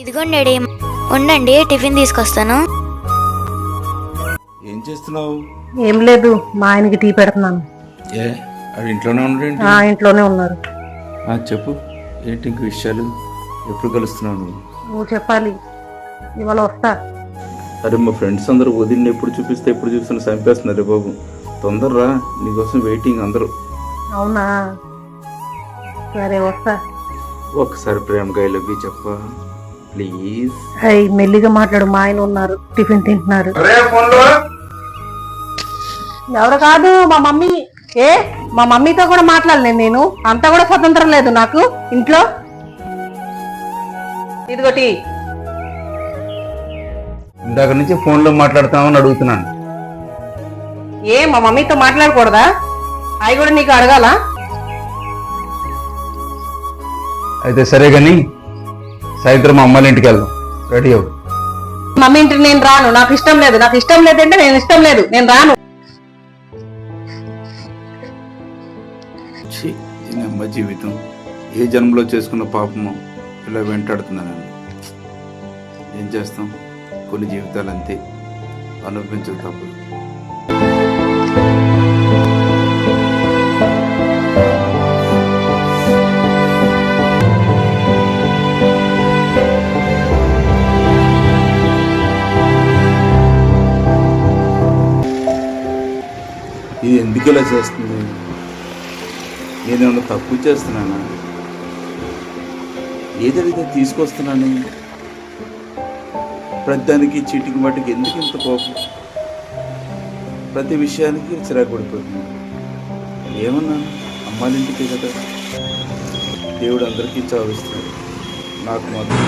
ఇదిగోండి డాడీ, ఉండండి టిఫిన్ తీసుకొస్తాను. ఏం చేస్తున్నావు? ఏం లేదు, మా ఆయనకి టీ పెడుతున్నాను. ఏ అవి ఇంట్లోనే ఉన్నాడు? ఇంట్లోనే ఉన్నారు. చెప్పు, ఏంటి ఇంక విషయాలు? ఎప్పుడు కలుస్తున్నావు నువ్వు? నువ్వు చెప్పాలి. ఇవాళ వస్తా. అరే మా ఫ్రెండ్స్ అందరూ వదిలిని ఎప్పుడు చూస్తున్నా చంపేస్తున్నారు బాబు. తొందరరా, నీకోసం వెయిటింగ్ అందరూ. అవునా, సరే వస్తా. ఒక్కసారి ప్రేమగా ఐ లవ్ యూ చెప్పా ప్లీజ్. అయ్యి మెల్లిగా మాట్లాడు, మా ఆయన ఉన్నారు, టిఫిన్ తింటున్నారు. ఎవరు కాదు, మా మమ్మీ. మా మమ్మీతో కూడా మాట్లాడలేదు నేను, అంతా కూడా స్వతంత్రం లేదు నాకు ఇంట్లో. ఇదిగో టీ. ఇందాక నుంచి ఫోన్లో మాట్లాడతామని అడుగుతున్నాను. మా మమ్మీతో మాట్లాడకూడదా? అవి కూడా నీకు అడగాల? అయితే సరే గాని సాయంత్రం మా అమ్మాయిల ఇంటికి వెళ్దాం, రెడీ అవ్వు. మమ్మీ ఇంటికి నేను రాను, నాకు ఇష్టం లేదు. నాకు ఇష్టం లేదంటే నేను ఇష్టం లేదు, నేను రాను. దీని అమ్మ జీవితం ఏ జన్మలో చేసుకున్న పాపము ఇలా వెంటాడుతున్నాను. ఏం చేస్తాం, కొన్ని జీవితాలు అంతే, అనుభవించక తప్పదు. ఇది ఎందుకు ఇలా చేస్తుంది? నేనేమన్నా తప్పు చేస్తున్నానా? ఏదైతే తీసుకొస్తున్నాను, ప్రతిదానికి చీటికి వాటికి ఎందుకు ఇంత కోపం? ప్రతి విషయానికి చిరాకు పడిపోతుంది. ఏమన్నాను? అమ్మాయిలింటికే కదా దేవుడు అందరికీ చావిస్తాడు, నాకు మాత్రం